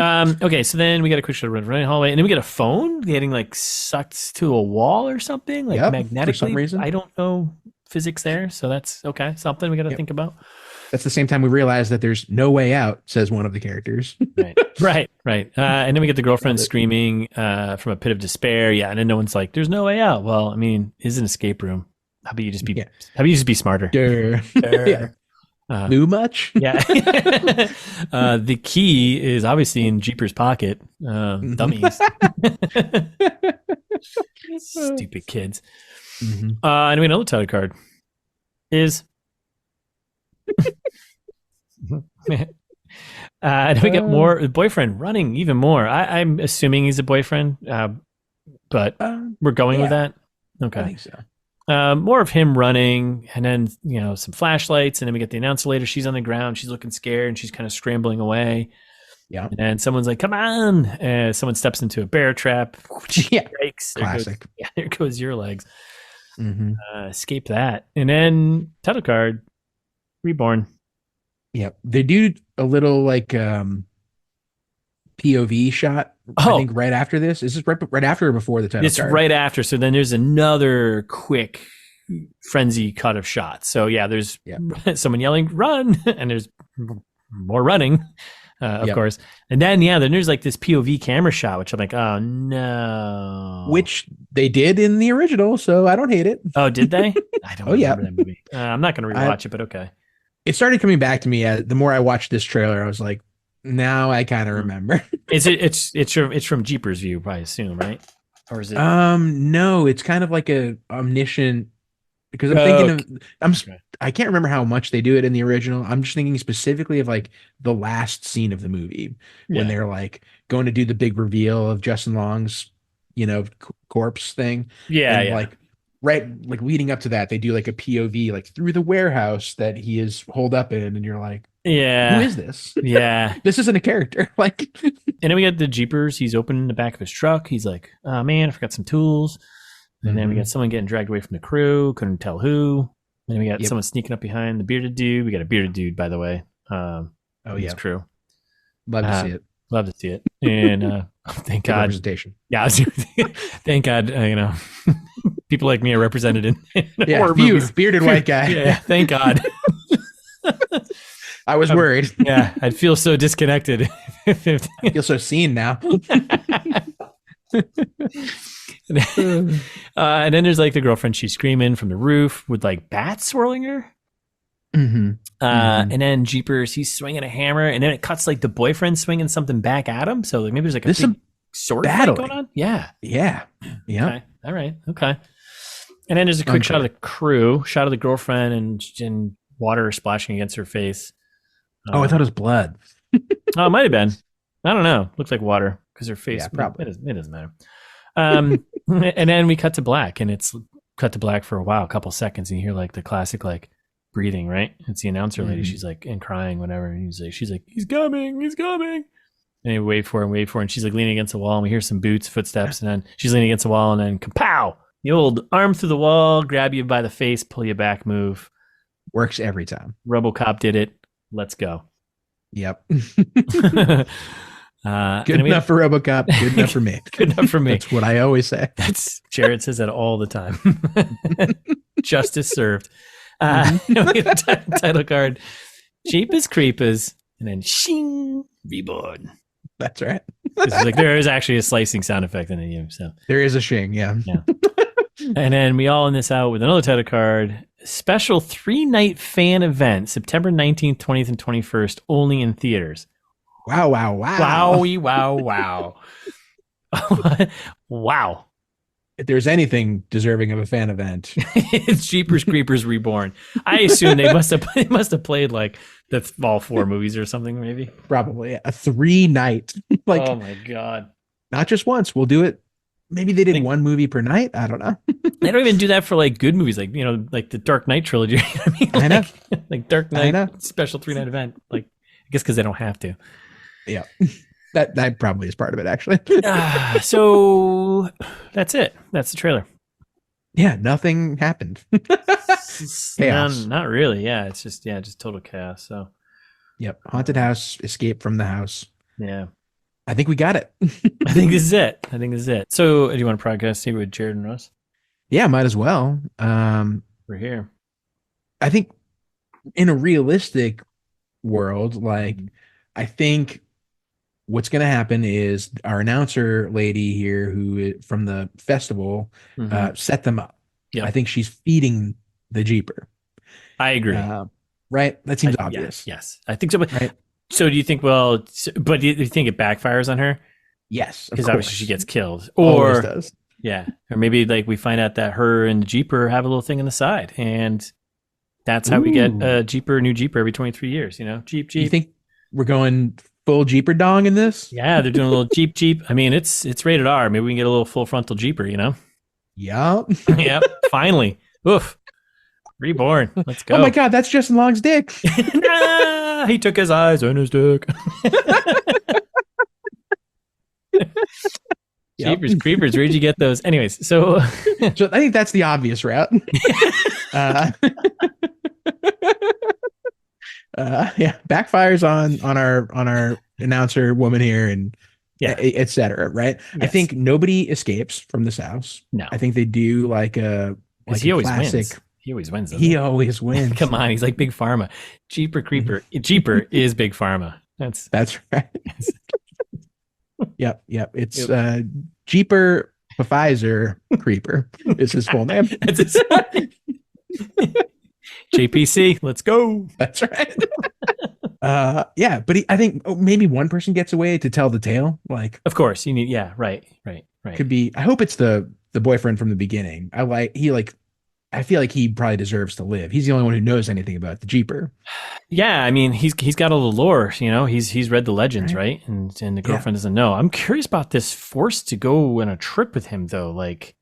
Speaker 2: Okay, so then we got a quick shot of running hallway, and then we get a phone getting like sucked to a wall or something, like magnetically.
Speaker 1: For some reason.
Speaker 2: I don't know physics there, so that's okay. Something we got to think about.
Speaker 1: That's the same time we realize that there's no way out, says one of the characters.
Speaker 2: Right. And then we get the girlfriend screaming from a pit of despair. Yeah, and then no one's like, "There's no way out." Well, I mean, it's an escape room. How about you just be smarter?
Speaker 1: Yeah. Knew much?
Speaker 2: Yeah. The key is obviously in Jeeper's pocket. Dummies. Stupid kids. And we have another title card. Is and we get more boyfriend running even more. I'm assuming he's a boyfriend, but we're going with that. Okay.
Speaker 1: I think so.
Speaker 2: More of him running, and then some flashlights, and then we get the announcer later. She's on the ground, she's looking scared, and she's kind of scrambling away.
Speaker 1: Yeah,
Speaker 2: and then someone's like, "Come on!" Someone steps into a bear trap. Breaks.
Speaker 1: Classic.
Speaker 2: There goes your legs. Escape that, and then title card, Reborn.
Speaker 1: Yeah, they do a little like POV shot. I think right after this. Is this right after or before the title
Speaker 2: It's
Speaker 1: card?
Speaker 2: right after. So then there's another quick frenzy cut of shots. So yeah, there's someone yelling "run" and there's more running, of course. And then then there's like this POV camera shot, which I'm like, oh no.
Speaker 1: Which they did in the original, so I don't hate it.
Speaker 2: Oh, did they? I don't remember that movie. I'm not going to rewatch it, but okay.
Speaker 1: It started coming back to me the more I watched this trailer. I was like, now I kind of remember.
Speaker 2: It's from Jeepers View, I assume, right? Or is it?
Speaker 1: No, it's kind of like a omniscient. Because I can't remember how much they do it in the original. I'm just thinking specifically of like the last scene of the movie when they're like going to do the big reveal of Justin Long's, corpse thing. Like like leading up to that, they do like a POV like through the warehouse that he is holed up in, and you're like, who is this?
Speaker 2: Yeah,
Speaker 1: this isn't a character. Like,
Speaker 2: and then we got the Jeepers. He's opening the back of his truck. He's like, oh man, I forgot some tools. And then we got someone getting dragged away from the crew. Couldn't tell who. And then we got someone sneaking up behind the bearded dude. We got a bearded dude, by the way. His crew.
Speaker 1: Love to see it.
Speaker 2: Love to see it. And thank God.
Speaker 1: Representation.
Speaker 2: Yeah. Thank God. People like me are represented in
Speaker 1: horror movies. Bearded white guy.
Speaker 2: Yeah. Thank God.
Speaker 1: I was worried.
Speaker 2: Yeah. I'd feel so disconnected.
Speaker 1: I feel so seen now.
Speaker 2: And then there's like the girlfriend, she's screaming from the roof with like bats swirling her. And then Jeepers, he's swinging a hammer, and then it cuts like the boyfriend swinging something back at him. So like maybe there's like a big sword fight going on. Yeah.
Speaker 1: Okay.
Speaker 2: All right. Okay. And then there's a quick shot of the crew, shot of the girlfriend, and water splashing against her face.
Speaker 1: I thought it was blood.
Speaker 2: Oh, it might have been. I don't know. Looks like water because her face.
Speaker 1: Probably.
Speaker 2: It doesn't matter. And then we cut to black, and it's cut to black for a while, a couple seconds, and you hear like the classic like breathing, right? It's the announcer lady. She's like and crying, whatever. And she's like, he's coming. And they wait for him, and she's like leaning against the wall, and we hear some footsteps, and then she's leaning against the wall, and then kapow! The old arm through the wall, grab you by the face, pull you back move.
Speaker 1: Works every time.
Speaker 2: RoboCop did it. Let's go.
Speaker 1: Yep. Good enough for RoboCop. Good enough for me.
Speaker 2: Good enough for me.
Speaker 1: That's what I always say.
Speaker 2: Jared says that all the time. Justice served. Title card. Jeepers Creepers, and then shing, Reborn.
Speaker 1: That's right.
Speaker 2: Like there is actually a slicing sound effect in it. So
Speaker 1: there is a shing. Yeah.
Speaker 2: And then we all end this out with another title card. Special 3-night fan event, September 19th, 20th, and 21st, only in theaters.
Speaker 1: Wow.
Speaker 2: Wowie, wow. Wow.
Speaker 1: If there's anything deserving of a fan event,
Speaker 2: it's Jeepers Creepers Reborn. I assume they must have played like all 4 movies or something, maybe.
Speaker 1: Probably a 3-night. Like,
Speaker 2: oh my God.
Speaker 1: Not just once. We'll do it. Maybe they did 1 movie per night. I don't know.
Speaker 2: They don't even do that for like good movies, like like the Dark Knight trilogy. You know what I mean?
Speaker 1: I know.
Speaker 2: Like Dark Knight special 3-night event. Like I guess because they don't have to.
Speaker 1: Yeah. That probably is part of it, actually.
Speaker 2: So that's it. That's the trailer.
Speaker 1: Yeah, nothing happened. Chaos.
Speaker 2: Not really. Yeah, it's just total chaos. So.
Speaker 1: Yep. Haunted house, escape from the house.
Speaker 2: Yeah.
Speaker 1: I think we got it.
Speaker 2: I think this is it. So do you want to podcast here with Jared and Russ?
Speaker 1: Yeah, might as well.
Speaker 2: We're here.
Speaker 1: I think in a realistic world, like I think what's going to happen is our announcer lady here who from the festival set them up.
Speaker 2: Yep.
Speaker 1: I think she's feeding the Jeeper.
Speaker 2: I agree.
Speaker 1: Right? That seems obvious.
Speaker 2: Yes, I think so. But,
Speaker 1: right?
Speaker 2: So do you think, but do you think it backfires on her?
Speaker 1: Yes.
Speaker 2: Because obviously she gets killed. Or,
Speaker 1: always does.
Speaker 2: Yeah. Or maybe like we find out that her and the Jeeper have a little thing on the side. And that's how we get a new Jeeper every 23 years, Jeep.
Speaker 1: You think we're going full Jeeper dong in this?
Speaker 2: Yeah, they're doing a little Jeep. I mean, it's rated R. Maybe we can get a little full frontal Jeeper,
Speaker 1: Yeah.
Speaker 2: Yep. Finally. Oof. Reborn. Let's go.
Speaker 1: Oh my God, that's Justin Long's dick.
Speaker 2: Nah, he took his eyes on his dick. Jeepers Creepers, where'd you get those? Anyways, so
Speaker 1: I think that's the obvious route. Backfires on our announcer woman here, and
Speaker 2: Yeah.
Speaker 1: etc. Right?
Speaker 2: Yes.
Speaker 1: I think nobody escapes from this house.
Speaker 2: No.
Speaker 1: I think they do like a
Speaker 2: he always
Speaker 1: classic.
Speaker 2: Wins. He always wins.
Speaker 1: He always wins.
Speaker 2: Come on, he's like Big Pharma. Jeeper Creeper. Jeeper is Big Pharma. That's
Speaker 1: right. Yep. It's Jeeper Pfizer Creeper is his full name.
Speaker 2: That's his JPC, let's go.
Speaker 1: That's right. But I think maybe one person gets away to tell the tale. Like,
Speaker 2: of course, you need. Yeah, right.
Speaker 1: Could be. I hope it's the boyfriend from the beginning. I feel like he probably deserves to live. He's the only one who knows anything about the Jeeper.
Speaker 2: Yeah, I mean, he's got all the lore. You know, he's read the legends, right? And the girlfriend doesn't know. I'm curious about this forced to go on a trip with him, though. Like,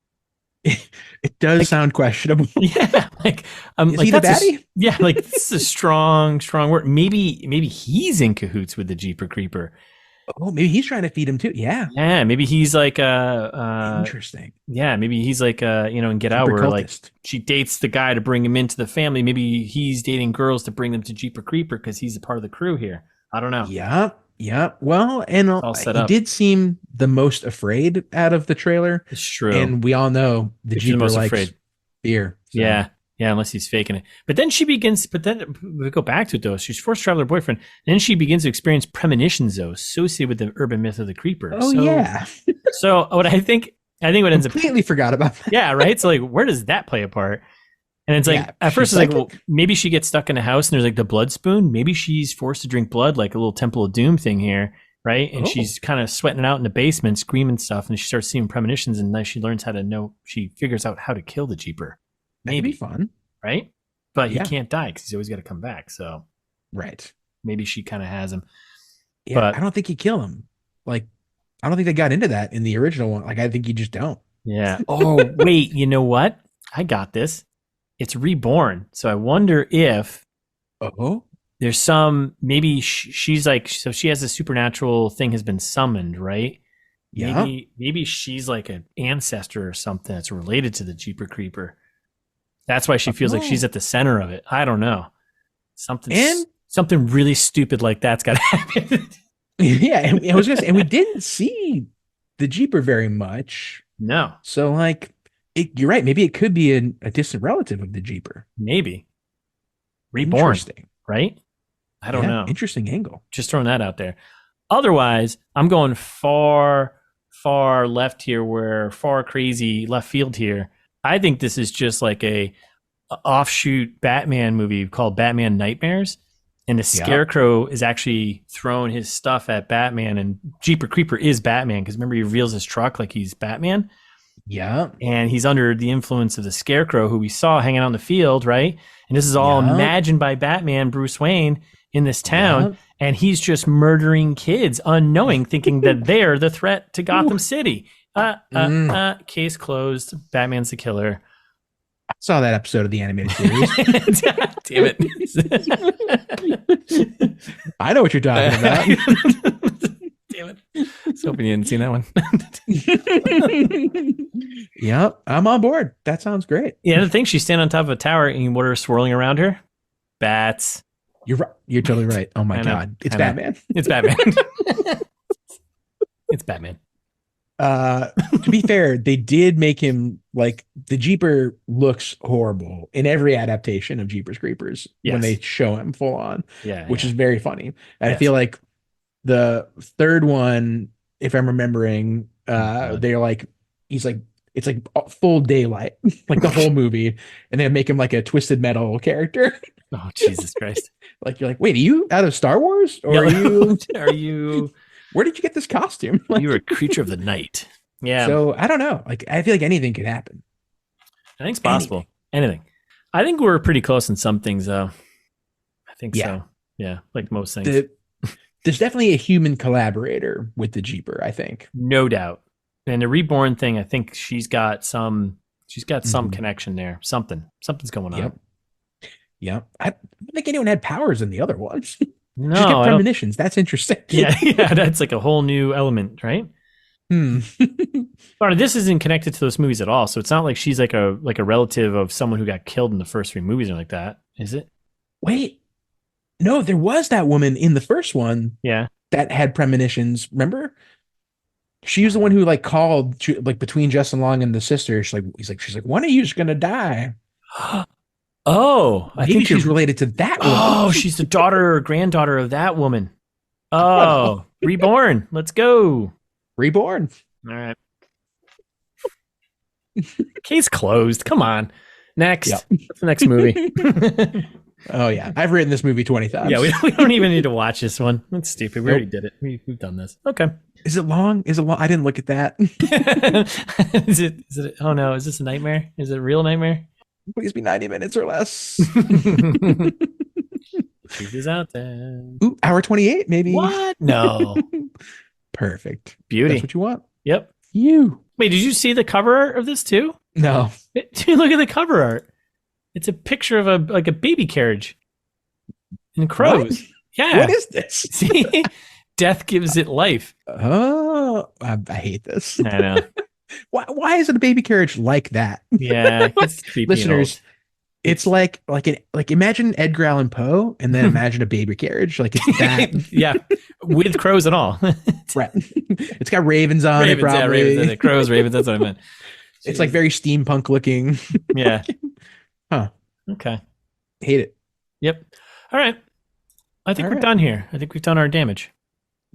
Speaker 1: it does sound questionable.
Speaker 2: Yeah,
Speaker 1: is he the baddie?
Speaker 2: Like this is a strong word. Maybe he's in cahoots with the Jeeper Creeper.
Speaker 1: Oh, maybe he's trying to feed him too. Yeah.
Speaker 2: Yeah, maybe he's like
Speaker 1: interesting.
Speaker 2: Yeah, maybe he's like in Get Out, where like she dates the guy to bring him into the family. Maybe he's dating girls to bring them to Jeeper Creeper because he's a part of the crew here. I don't know.
Speaker 1: Yeah. Well, and he did seem the most afraid out of the trailer.
Speaker 2: It's true.
Speaker 1: And we all know the Jeeper likes fear. So.
Speaker 2: Yeah, unless he's faking it. But then we go back to it, though. She's forced to travel with her boyfriend. And then she begins to experience premonitions, though, associated with the urban myth of the creeper.
Speaker 1: Oh, yeah.
Speaker 2: So what I think what ends up...
Speaker 1: Completely forgot about that.
Speaker 2: Yeah, right? So, like, where does that play a part? And it's like, at first it's like, well, maybe she gets stuck in a house and there's like the blood spoon. Maybe she's forced to drink blood, like a little Temple of Doom thing here, right? And she's kind of sweating it out in the basement, screaming stuff. And she starts seeing premonitions, and then she learns she figures out how to kill the Jeeper. Maybe
Speaker 1: fun,
Speaker 2: right? But he can't die because he's always got to come back. So,
Speaker 1: right?
Speaker 2: Maybe she kind of has him.
Speaker 1: Yeah, but I don't think he kill him. Like, I don't think they got into that in the original one. Like, I think you just don't.
Speaker 2: Yeah. Oh, wait. You know what? I got this. It's Reborn. So I wonder if there's some. Maybe she's like. So she has a supernatural thing has been summoned, right? Yeah. Maybe she's like an ancestor or something that's related to the Jeeper Creeper. That's why she feels like she's at the center of it. I don't know. Something really stupid like that's got to happen.
Speaker 1: Yeah, and I was gonna say, and we didn't see the Jeeper very much.
Speaker 2: No.
Speaker 1: So like, you're right. Maybe it could be a distant relative of the Jeeper.
Speaker 2: Maybe. Reborn. Interesting, right? I don't know.
Speaker 1: Interesting angle.
Speaker 2: Just throwing that out there. Otherwise, I'm going far left here, far crazy left field here. I think this is just like a offshoot Batman movie called Batman Nightmares. And the Scarecrow is actually throwing his stuff at Batman, and Jeeper Creeper is Batman because remember he reveals his truck like he's Batman.
Speaker 1: Yeah.
Speaker 2: And he's under the influence of the Scarecrow, who we saw hanging out in the field, right? And this is all imagined by Batman, Bruce Wayne, in this town. Yeah. And he's just murdering kids, unknowing, thinking that they're the threat to Gotham City. Case closed. Batman's the killer.
Speaker 1: I saw that episode of the animated series.
Speaker 2: Damn it.
Speaker 1: I know what you're talking about.
Speaker 2: Damn it. I was hoping you hadn't seen that one.
Speaker 1: Yep, I'm on board. That sounds great.
Speaker 2: Yeah, the thing, she's standing on top of a tower and water is swirling around her. Bats.
Speaker 1: You're right. You're totally right. Oh my God. It's Batman.
Speaker 2: It's Batman. It's Batman.
Speaker 1: To be fair, they did make him like the Jeeper looks horrible in every adaptation of Jeepers Creepers when they show him full on, which is very funny. And I feel like the third one, if I'm remembering, they're like, he's like, it's like full daylight, like the whole movie, and they make him like a Twisted Metal character.
Speaker 2: Oh, Jesus Christ.
Speaker 1: Like, you're like, wait, are you out of Star Wars? Or are you where did you get this costume? Like,
Speaker 2: you're a creature of the night. Yeah.
Speaker 1: So I don't know. Like, I feel like anything could happen.
Speaker 2: I think it's possible. Anything. I think we're pretty close in some things, though. I think so. Yeah. Like most things.
Speaker 1: There's definitely a human collaborator with the Jeeper, I think.
Speaker 2: No doubt. And the Reborn thing, I think she's got some connection there. Something's going on.
Speaker 1: Yep. I don't think anyone had powers in the other ones.
Speaker 2: No,
Speaker 1: just get premonitions. That's interesting.
Speaker 2: Yeah, that's like a whole new element, right? But this isn't connected to those movies at all, so it's not like she's like a relative of someone who got killed in the first 3 movies or like that, is it?
Speaker 1: Wait, no, there was that woman in the first one.
Speaker 2: Yeah,
Speaker 1: that had premonitions. Remember? She was the one who like called like between Justin Long and the sister. She's like, one of you's gonna die.
Speaker 2: Oh,
Speaker 1: I think she's related to that woman.
Speaker 2: Oh, she's the daughter or granddaughter of that woman. Oh, Reborn. Let's go.
Speaker 1: Reborn.
Speaker 2: All right. Case closed. Come on. Next. Yep. What's the next movie?
Speaker 1: Oh, yeah. I've written this movie 20 times.
Speaker 2: Yeah, we don't even need to watch this one. That's stupid. We already did it. We've done this. Okay.
Speaker 1: Is it long? I didn't look at that.
Speaker 2: Is it? Oh, no. Is this a nightmare? Is it a real nightmare?
Speaker 1: Please be 90 minutes or less.
Speaker 2: Truth is out there.
Speaker 1: Ooh, hour 28, maybe.
Speaker 2: What? No.
Speaker 1: Perfect.
Speaker 2: Beauty.
Speaker 1: That's what you want.
Speaker 2: Yep. Wait, did you see the cover art of this too?
Speaker 1: No.
Speaker 2: Dude, look at the cover art. It's a picture of a baby carriage and crows.
Speaker 1: What?
Speaker 2: Yeah.
Speaker 1: What is this?
Speaker 2: See? Death gives it life.
Speaker 1: Oh, I hate this.
Speaker 2: I know.
Speaker 1: Why is it a baby carriage like that?
Speaker 2: Yeah, it's creepy.
Speaker 1: Listeners, it's like imagine Edgar Allan Poe and then imagine a baby carriage. Like it's that.
Speaker 2: Yeah, with crows and all.
Speaker 1: Right. It's got ravens on it, probably.
Speaker 2: Yeah, ravens, crows, ravens. That's what I meant. Jeez.
Speaker 1: It's like very steampunk looking.
Speaker 2: Yeah.
Speaker 1: Huh.
Speaker 2: Okay.
Speaker 1: Hate it.
Speaker 2: Yep. All right. I think we're done here. I think we've done our damage.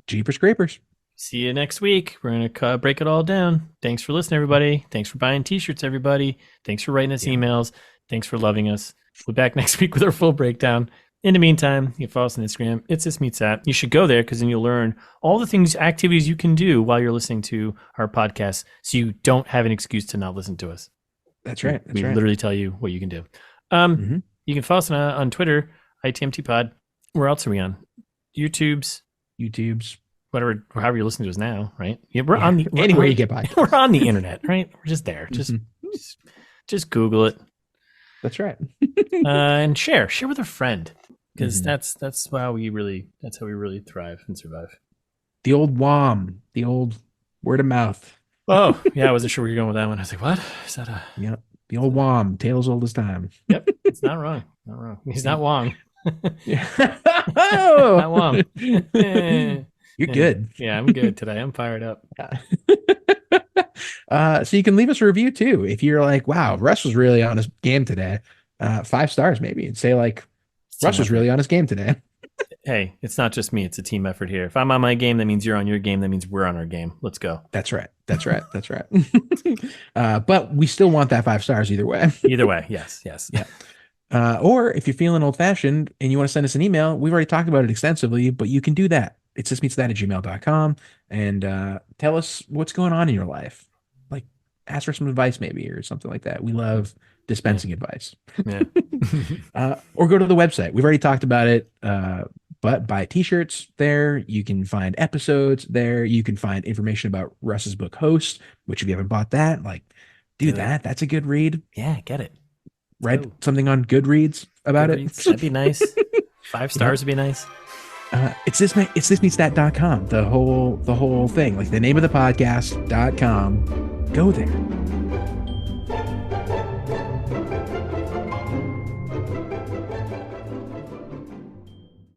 Speaker 1: Jeepers Creepers.
Speaker 2: See you next week. We're going to break it all down. Thanks for listening, everybody. Thanks for buying t-shirts, everybody. Thanks for writing us emails. Thanks for loving us. We'll be back next week with our full breakdown. In the meantime, you can follow us on Instagram. It's This Meets That. You should go there because then you'll learn all the activities you can do while you're listening to our podcast so you don't have an excuse to not listen to us.
Speaker 1: That's right.
Speaker 2: We literally tell you what you can do. You can follow us on Twitter, ITMTpod. Where else are we on? YouTube's. Whatever, however you're listening to us now, right? Yeah, we're on the
Speaker 1: anywhere you get by.
Speaker 2: We're on the internet, right? We're just there. Just Google it.
Speaker 1: That's right.
Speaker 2: And share with a friend, because that's how we really thrive and survive.
Speaker 1: The old WOM, the old word of mouth.
Speaker 2: Oh yeah, I wasn't sure where you're going with that one. I was like, what is that?
Speaker 1: Yep, the old WOM, tale as old as time.
Speaker 2: Yep, it's not wrong. Not wrong. He's not Wong.
Speaker 1: Yeah.
Speaker 2: Not Wong.
Speaker 1: You're good.
Speaker 2: Yeah, I'm good today. I'm fired up.
Speaker 1: So you can leave us a review too. If you're like, wow, Russ was really on his game today. 5 stars maybe. And say like, Russ was really on his game today.
Speaker 2: Hey, it's not just me. It's a team effort here. If I'm on my game, that means you're on your game. That means we're on our game. Let's go.
Speaker 1: That's right. But we still want that 5 stars either way.
Speaker 2: Either way. Yes.
Speaker 1: Yeah. Or if you're feeling old fashioned and you want to send us an email, we've already talked about it extensively, but you can do that. It's thismeetsthat@gmail.com and tell us what's going on in your life. Like ask for some advice maybe or something like that. We love dispensing advice.
Speaker 2: Yeah.
Speaker 1: Or go to the website. We've already talked about it, but buy t-shirts there. You can find episodes there. You can find information about Russ's book Host, which if you haven't bought that, like do that. That's a good read.
Speaker 2: Yeah, get it.
Speaker 1: Write something on Goodreads about it.
Speaker 2: That'd be nice. 5 stars would be nice.
Speaker 1: It's thismeetsthat.com. The whole thing, like the name of the podcast.com. Go there.